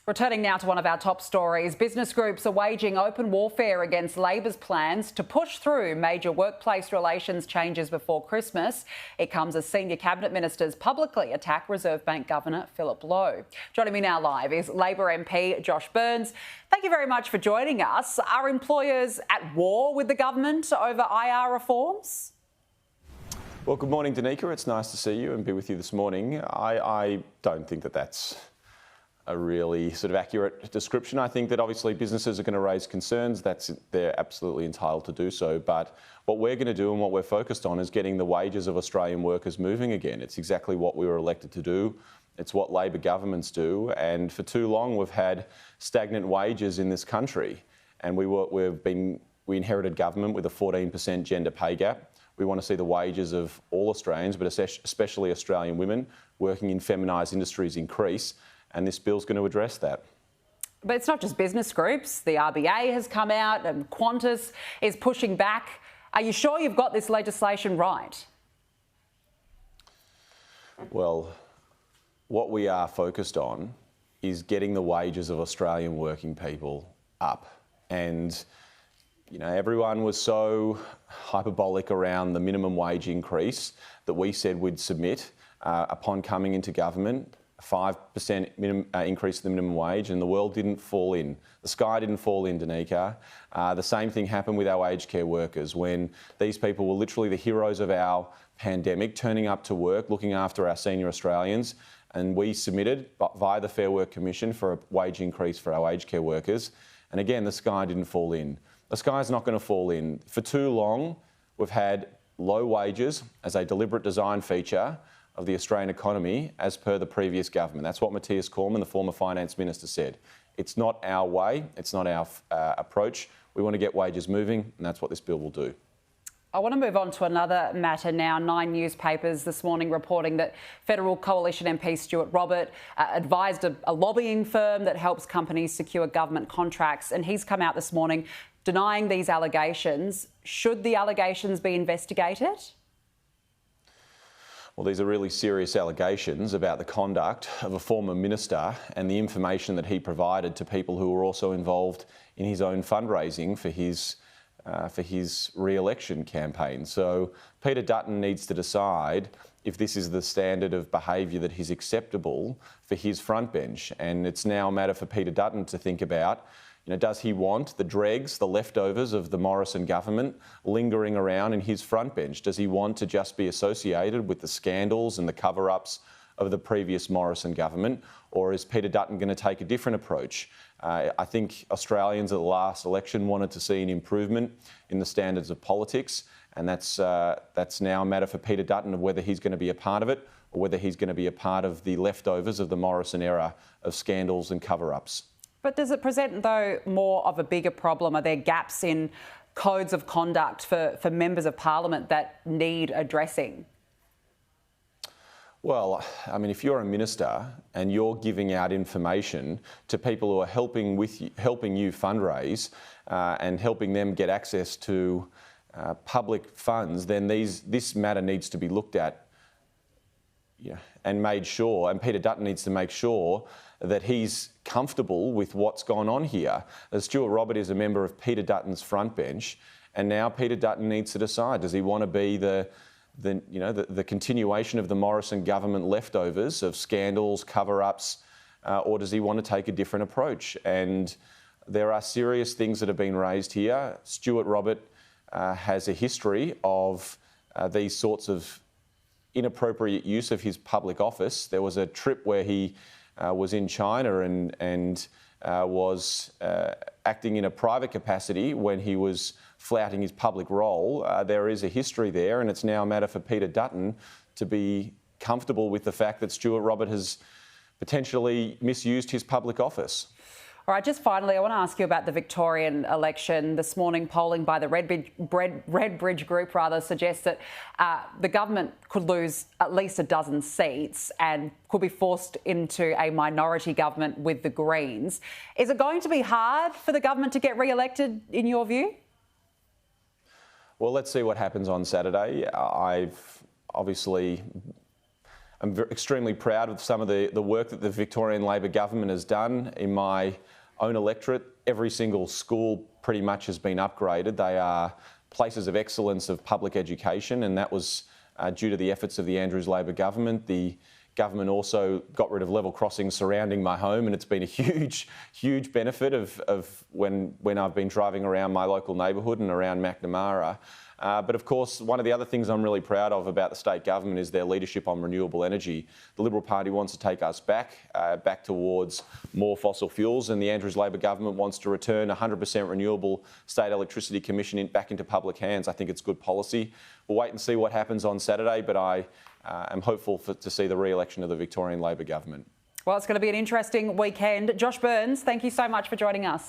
Returning now to one of our top stories, business groups are waging open warfare against Labor's plans to push through major workplace relations changes before Christmas. It comes as senior cabinet ministers publicly attack Reserve Bank Governor Philip Lowe. Joining me now live is Labor MP Josh Burns. Thank you very much for joining us. Are employers at war with the government over IR reforms? Well, good morning, Danica. It's nice to see you and be with you this morning. I don't think that that's a really sort of accurate description. I think that obviously businesses are going to raise concerns. They're absolutely entitled to do so. But what we're going to do and what we're focused on is getting the wages of Australian workers moving again. It's exactly what we were elected to do. It's what Labor governments do. And for too long, we've had stagnant wages in this country. And we inherited government with a 14% gender pay gap. We want to see the wages of all Australians, but especially Australian women working in feminised industries increase. And this bill's going to address that. But it's not just business groups. The RBA has come out and Qantas is pushing back. Are you sure you've got this legislation right? Well, what we are focused on is getting the wages of Australian working people up. And, you know, everyone was so hyperbolic around the minimum wage increase that we said we'd submit upon coming into government. 5% increase in the minimum wage, and the world didn't fall in. The sky didn't fall in, Danica. The same thing happened with our aged care workers when these people were literally the heroes of our pandemic, turning up to work, looking after our senior Australians, and we submitted via the Fair Work Commission for a wage increase for our aged care workers. And again, the sky didn't fall in. The sky's not going to fall in. For too long, we've had low wages as a deliberate design feature of the Australian economy as per the previous government. That's what Matthias Cormann, the former finance minister, said. It's not our way, it's not our approach. We want to get wages moving, and that's what this bill will do. I want to move on to another matter now. 9 newspapers this morning reporting that Federal Coalition MP Stuart Robert advised a lobbying firm that helps companies secure government contracts, and he's come out this morning denying these allegations. Should the allegations be investigated? Well, these are really serious allegations about the conduct of a former minister and the information that he provided to people who were also involved in his own fundraising for his re-election campaign. So Peter Dutton needs to decide if this is the standard of behaviour that is acceptable for his front bench. And it's now a matter for Peter Dutton to think about, you know, does he want the dregs, the leftovers of the Morrison government lingering around in his front bench? Does he want to just be associated with the scandals and the cover-ups of the previous Morrison government? Or is Peter Dutton going to take a different approach? I think Australians at the last election wanted to see an improvement in the standards of politics, and that's now a matter for Peter Dutton of whether he's going to be a part of it or whether he's going to be a part of the leftovers of the Morrison era of scandals and cover-ups. But does it present, though, more of a bigger problem? Are there gaps in codes of conduct for members of parliament that need addressing? Well, I mean, if you're a minister and you're giving out information to people who are helping you fundraise and helping them get access to public funds, then this matter needs to be looked at, and made sure, and Peter Dutton needs to make sure that he's comfortable with what's gone on here. Stuart Robert is a member of Peter Dutton's front bench, and now Peter Dutton needs to decide, does he want to be the continuation of the Morrison government leftovers of scandals, cover-ups, or does he want to take a different approach? And there are serious things that have been raised here. Stuart Robert has a history of these sorts of inappropriate use of his public office. There was a trip where he was in China and was acting in a private capacity when he was flouting his public role. There is a history there, and it's now a matter for Peter Dutton to be comfortable with the fact that Stuart Robert has potentially misused his public office. All right, just finally, I want to ask you about the Victorian election. This morning, polling by the Redbridge Group suggests that the government could lose at least a dozen seats and could be forced into a minority government with the Greens. Is it going to be hard for the government to get re-elected, in your view? Well, let's see what happens on Saturday. I've obviously I'm extremely proud of some of the work that the Victorian Labor government has done. In my own electorate, every single school pretty much has been upgraded. They are places of excellence of public education, and that was due to the efforts of the Andrews Labor government. The government also got rid of level crossings surrounding my home, and it's been a huge benefit of when I've been driving around my local neighbourhood and around Macnamara. But of course, one of the other things I'm really proud of about the state government is their leadership on renewable energy. The Liberal Party wants to take us back towards more fossil fuels, and the Andrews Labor government wants to return 100% renewable state electricity commission back into public hands. I think it's good policy. We'll wait and see what happens on Saturday, but I am hopeful to see the re-election of the Victorian Labor government. Well, it's going to be an interesting weekend. Josh Burns, thank you so much for joining us.